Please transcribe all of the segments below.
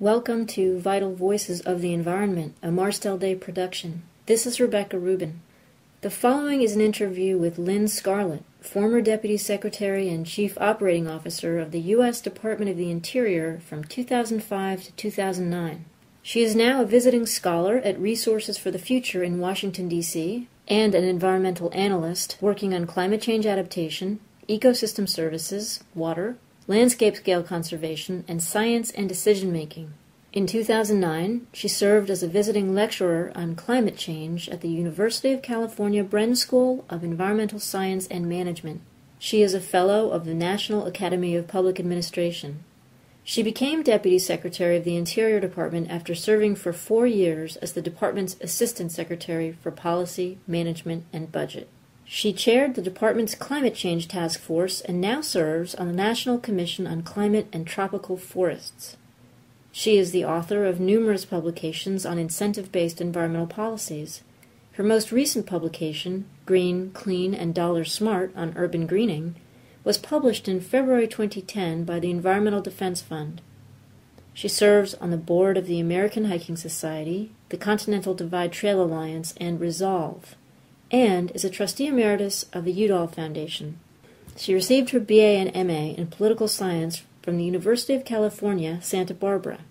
Welcome to Vital Voices of the Environment, a Marstel Day production. This is Rebecca Rubin. The following is an interview with LynnScarlett, former Deputy Secretary and Chief Operating Officer of the U.S. Department of the Interior from 2005 to 2009. She is now a visiting scholar at Resources for the Future in Washington, D.C., and an environmental analyst working on climate change adaptation, ecosystem services, water, landscape scale conservation, and science and decision-making. In 2009, she served as a visiting lecturer on climate change at the University of California Bren School of Environmental Science and Management. She is a fellow of the National Academy of Public Administration. She became Deputy Secretary of the Interior Department after serving for 4 years as the department's Assistant Secretary for Policy, Management, and Budget. She chaired the department's Climate Change Task Force and now serves on the National Commission on Climate and Tropical Forests. She is the author of numerous publications on incentive-based environmental policies. Her most recent publication, Green, Clean, and Dollar Smart on Urban Greening, was published in February 2010 by the Environmental Defense Fund. She serves on the board of the American Hiking Society, the Continental Divide Trail Alliance, and Resolve, and is a trustee emeritus of the Udall Foundation. She received her BA and MA in political science from the University of California, Santa Barbara.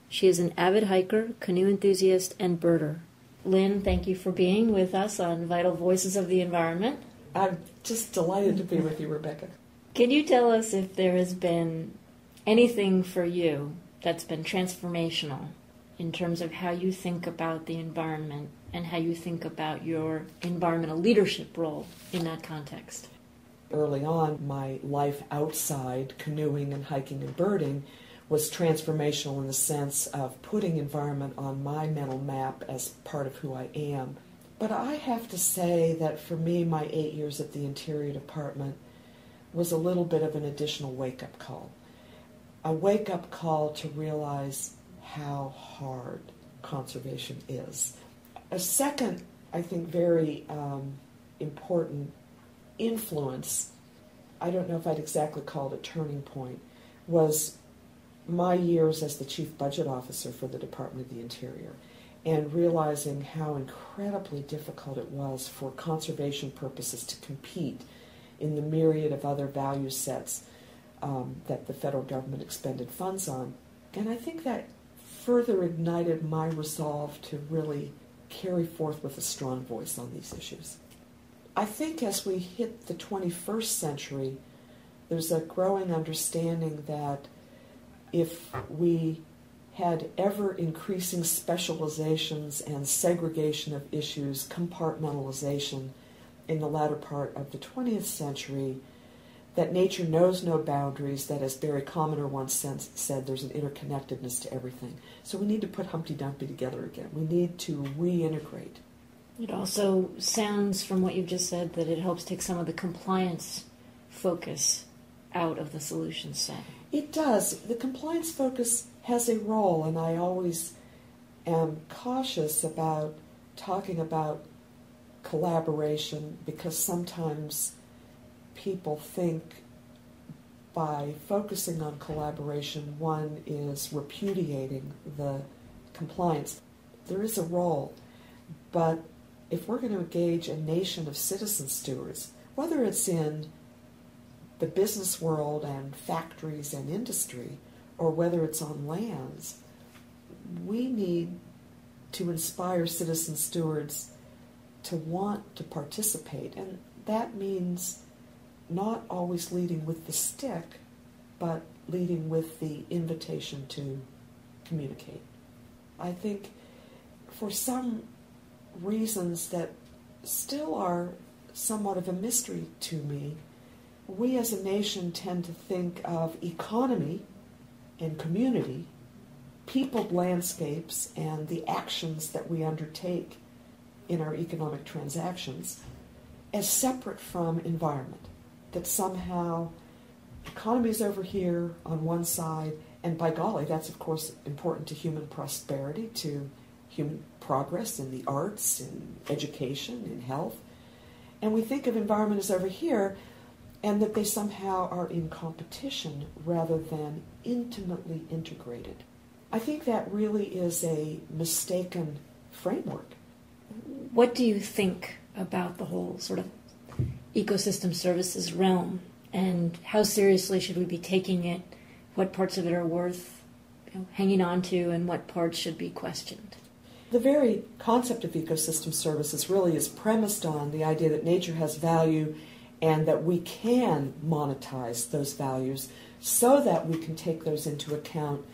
She is an avid hiker, canoe enthusiast, and birder. Lynn, thank you for being with us on Vital Voices of the Environment. I'm just delighted to be with you, Rebecca. Can you tell us if there has been anything for you that's been transformational in terms of how you think about the environment and how you think about your environmental leadership role in that context? Early on, my life outside canoeing and hiking and birding was transformational in the sense of putting environment on my mental map as part of who I am. But I have to say that for me, my 8 years at the Interior Department was a little bit of an additional wake-up call. A wake-up call to realize how hard conservation is. A second, I think, very important influence, I don't know if I'd exactly call it a turning point, was my years as the Chief Budget Officer for the Department of the Interior, and realizing how incredibly difficult it was for conservation purposes to compete in the myriad of other value sets that the federal government expended funds on. And I think that further ignited my resolve to really carry forth with a strong voice on these issues. I think as we hit the 21st century, there's a growing understanding that if we had ever-increasing specializations and segregation of issues, compartmentalization in the latter part of the 20th century, that nature knows no boundaries, that as Barry Commoner once said, there's an interconnectedness to everything. So we need to put Humpty Dumpty together again. We need to reintegrate. It also sounds from what you've just said that it helps take some of the compliance focus out of the solution set. It does. The compliance focus has a role, and I always am cautious about talking about collaboration because sometimes people think by focusing on collaboration, one is repudiating the compliance. There is a role, but if we're going to engage a nation of citizen stewards, whether it's in the business world and factories and industry, or whether it's on lands, we need to inspire citizen stewards to want to participate. And that means not always leading with the stick, but leading with the invitation to communicate. I think for some reasons that still are somewhat of a mystery to me, we as a nation tend to think of economy and community, peopled landscapes, and the actions that we undertake in our economic transactions as separate from environment. That somehow economy is over here on one side, and by golly, that's of course important to human prosperity, to human progress in the arts, in education, in health. And we think of environment as over here, and that they somehow are in competition rather than intimately integrated. I think that really is a mistaken framework. What do you think about the whole sort of ecosystem services realm, and how seriously should we be taking it? What parts of it are worth hanging on to, and what parts should be questioned? The very concept of ecosystem services really is premised on the idea that nature has value and that we can monetize those values so that we can take those into account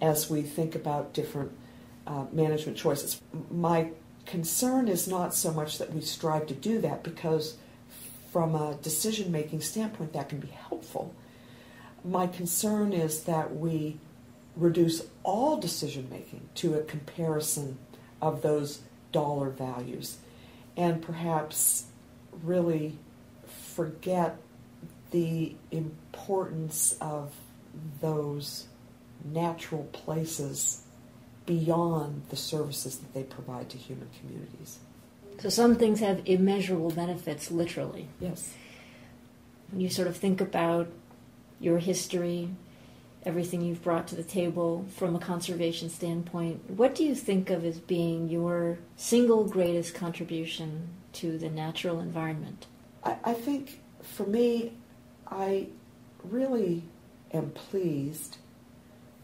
as we think about different management choices. My concern is not so much that we strive to do that, because from a decision-making standpoint that can be helpful. My concern is that we reduce all decision-making to a comparison of those dollar values and perhaps really forget the importance of those natural places beyond the services that they provide to human communities. So some things have immeasurable benefits, literally. Yes. When you sort of think about your history, everything you've brought to the table from a conservation standpoint, what do you think of as being your single greatest contribution to the natural environment? I think, for me, I really am pleased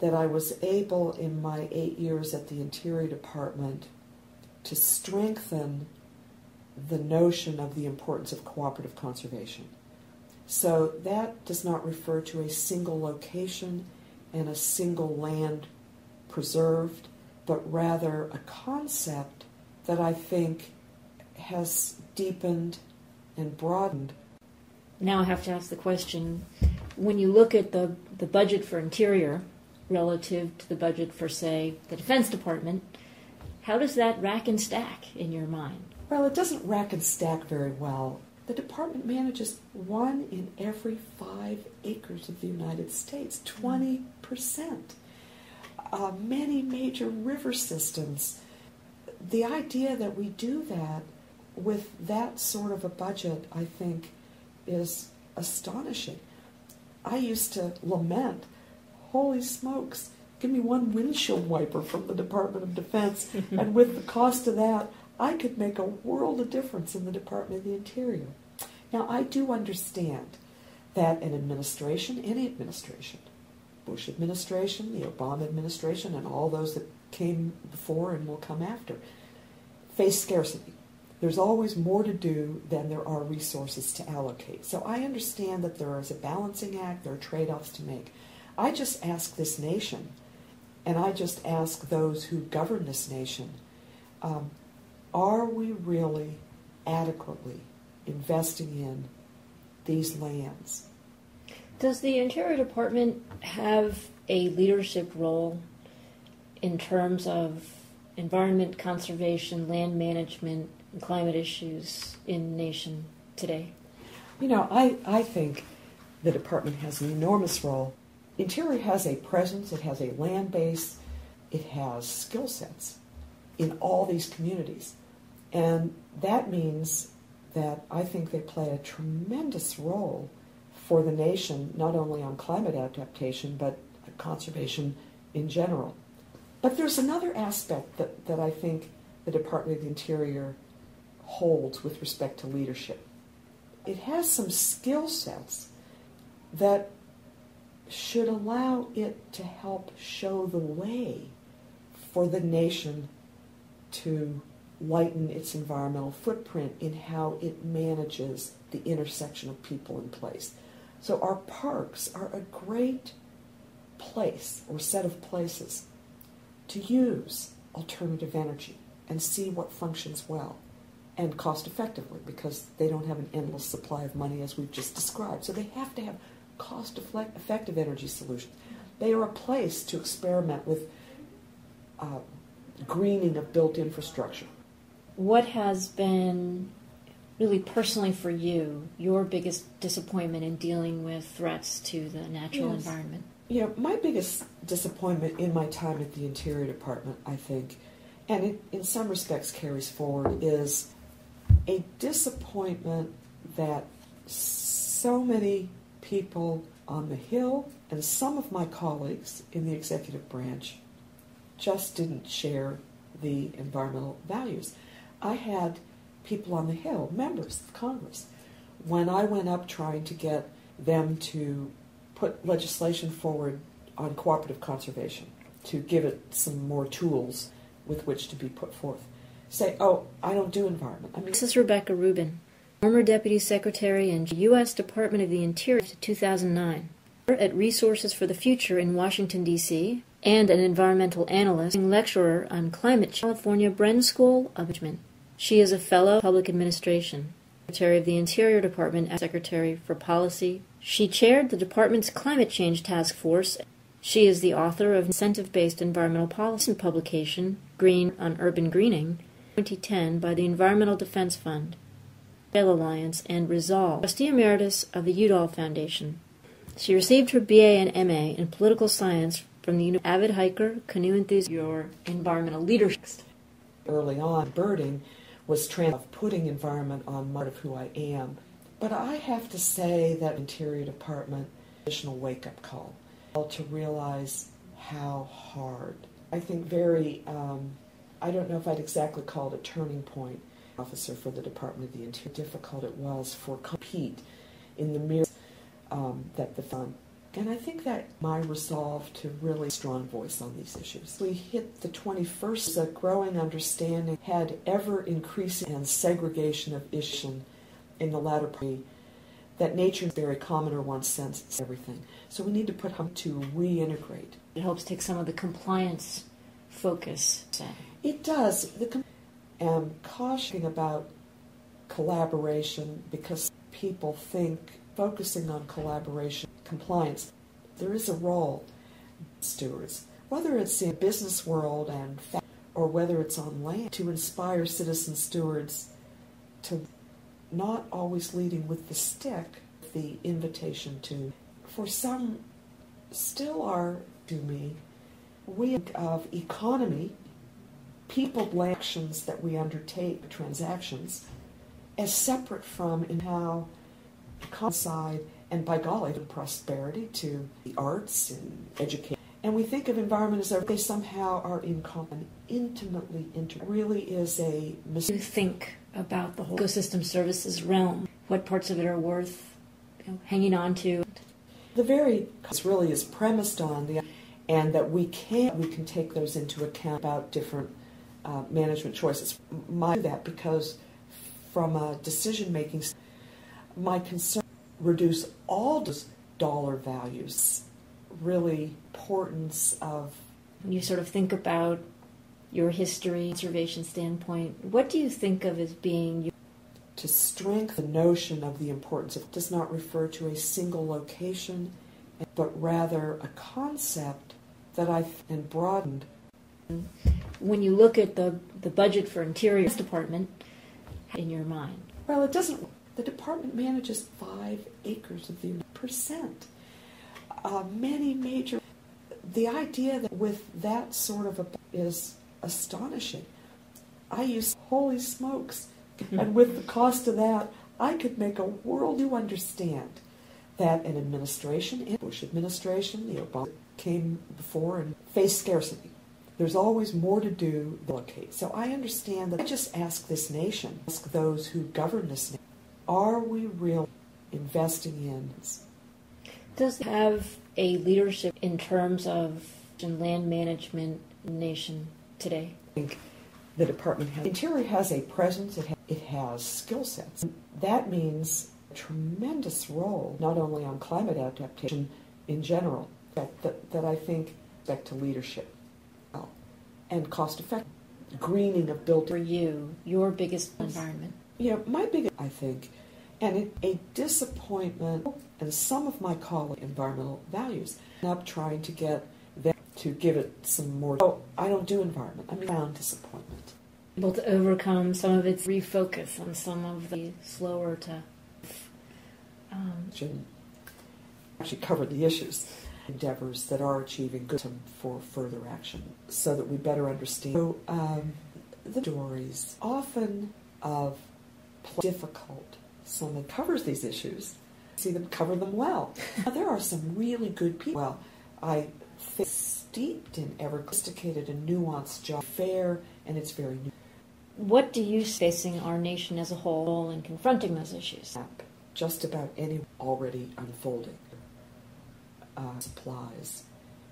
that I was able, in my 8 years at the Interior Department, to strengthen the notion of the importance of cooperative conservation. So that does not refer to a single location and a single land preserved, but rather a concept that I think has deepened and broadened. Now I have to ask the question, when you look at the budget for Interior relative to the budget for, say, the Defense Department, how does that rack and stack in your mind? Well, it doesn't rack and stack very well. The department manages 1 in every 5 acres of the United States, 20%. Many major river systems. The idea that we do that with that sort of a budget, I think, is astonishing. I used to lament, holy smokes, give me one windshield wiper from the Department of Defense, and with the cost of that, I could make a world of difference in the Department of the Interior. Now, I do understand that an administration, any administration, Bush administration, the Obama administration, and all those that came before and will come after, face scarcity. There's always more to do than there are resources to allocate. So I understand that there is a balancing act, there are trade-offs to make. I just ask this nation, and I just ask those who govern this nation, are we really adequately investing in these lands? Does the Interior Department have a leadership role in terms of environment conservation, land management, and climate issues in the nation today? You know, I think the department has an enormous role. Interior has a presence, it has a land base, it has skill sets in all these communities. And that means that I think they play a tremendous role for the nation, not only on climate adaptation, but conservation in general. But there's another aspect that I think the Department of the Interior holds with respect to leadership. It has some skill sets that should allow it to help show the way for the nation to lighten its environmental footprint in how it manages the intersection of people and place. So our parks are a great place or set of places to use alternative energy and see what functions well and cost effectively, because they don't have an endless supply of money as we've just described. So they have to have cost effective energy solutions. They are a place to experiment with greening of built infrastructure. What has been, really personally for you, your biggest disappointment in dealing with threats to the natural environment? You know, my biggest disappointment in my time at the Interior Department, I think, and it in some respects carries forward, is a disappointment that so many people on the Hill and some of my colleagues in the executive branch just didn't share the environmental values. I had people on the Hill, members of Congress, when I went up trying to get them to put legislation forward on cooperative conservation, to give it some more tools with which to be put forth, say, oh, I don't do environment. This is Rebecca Rubin, former Deputy Secretary and U.S. Department of the Interior to 2009, at Resources for the Future in Washington, D.C., and an environmental analyst and lecturer on climate change, California Bren School of Management. She is a Fellow of Public Administration, Secretary of the Interior Department, and Secretary for Policy. She chaired the department's Climate Change Task Force. She is the author of Incentive-Based Environmental Policy publication, Green on Urban Greening, 2010 by the Environmental Defense Fund, Trail Alliance, and Resolve, Trustee Emeritus of the Udall Foundation. She received her BA and MA in Political Science from the avid hiker, canoe enthusiast, your environmental leadership. Early on, birding was of putting environment on part of who I am. But I have to say that Interior Department, additional wake-up call to realize how hard. I think I don't know if I'd exactly call it a turning point, officer for the Department of the Interior, difficult it was for compete in the mirror that the fund. And I think that my resolve to really strong voice on these issues. We hit the 21st, a growing understanding had ever increasing and segregation of issues in the latter part, that nature is very common or one sense it's everything. So we need to put him to reintegrate. It helps take some of the compliance focus. It does. I'm cautioning about collaboration because people think focusing on collaboration, compliance, there is a role stewards, whether it's in the business world or whether it's on land, to inspire citizen stewards to not always leading with the stick, the invitation to, for some still are to me, we of economy, people actions that we undertake, transactions, as separate from in how side and by golly to prosperity, to the arts and education. And we think of environment as they somehow are intimately really is a mistake. You think about the whole ecosystem services realm, what parts of it are worth hanging on to. This really is premised on and that we can take those into account about different management choices. That because from a decision-making, my concern reduce all dollar values, really importance of... When you sort of think about your history, conservation standpoint, what do you think of as being... To strengthen the notion of the importance of does not refer to a single location, but rather a concept that I've broadened. When you look at the budget for Interior Department, in your mind? Well, it doesn't... The department manages 5 acres of the percent. Many major... The idea that with that sort of is astonishing. I use holy smokes, and with the cost of that, I could make a world. You understand that an administration, the Bush administration, the Obama came before and faced scarcity. There's always more to do than allocate. So I understand that. I just ask this nation, ask those who govern this nation, are we really investing in? Does it have a leadership in terms of land management in the nation today? I think the department Interior has a presence, it has skill sets. That means a tremendous role, not only on climate adaptation in general, that I think back to leadership and cost effective greening of buildings. For you, your biggest environment? My biggest, I think, and a disappointment, and some of my colleagues' environmental values, up trying to get them to give it some more. Oh, I don't do environment. I found disappointment. Able to overcome some of its refocus on some of the slower to. Actually covered the issues, endeavors that are achieving good for further action, so that we better understand. So, the stories often of difficult. Someone covers these issues, see them cover them well. Now, there are some really good people. Well, I think steeped in sophisticated and nuanced job, fair, and it's very new. What do you see facing our nation as a whole in confronting those issues? Just about any already unfolding supplies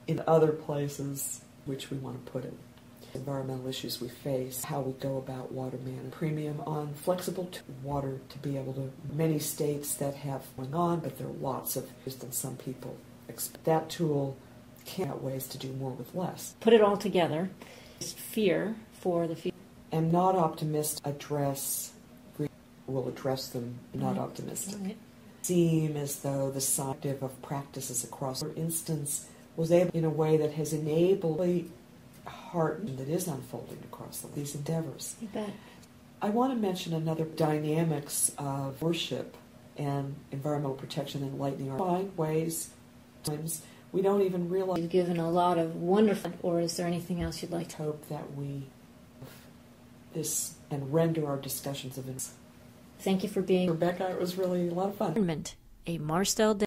in other places which we want to put it. Environmental issues we face, how we go about water management, premium on flexible water to be able to, many states that have going on, but there are lots of than some people expect. That tool can't have ways to do more with less. Put it all together, fear for the future. And not optimistic will address them, not Right. optimistic. Right. Seem as though the science of practices across, for instance, was able in a way that has enabled the heart that is unfolding across these endeavors. You bet. I want to mention another dynamics of worship and environmental protection and enlightening our find ways. Times we don't even realize. You've given a lot of wonderful. Or is there anything else you'd like to? Hope that we this and render our discussions of. Thank you for being Rebecca. It was really a lot of fun. A Marstel Day.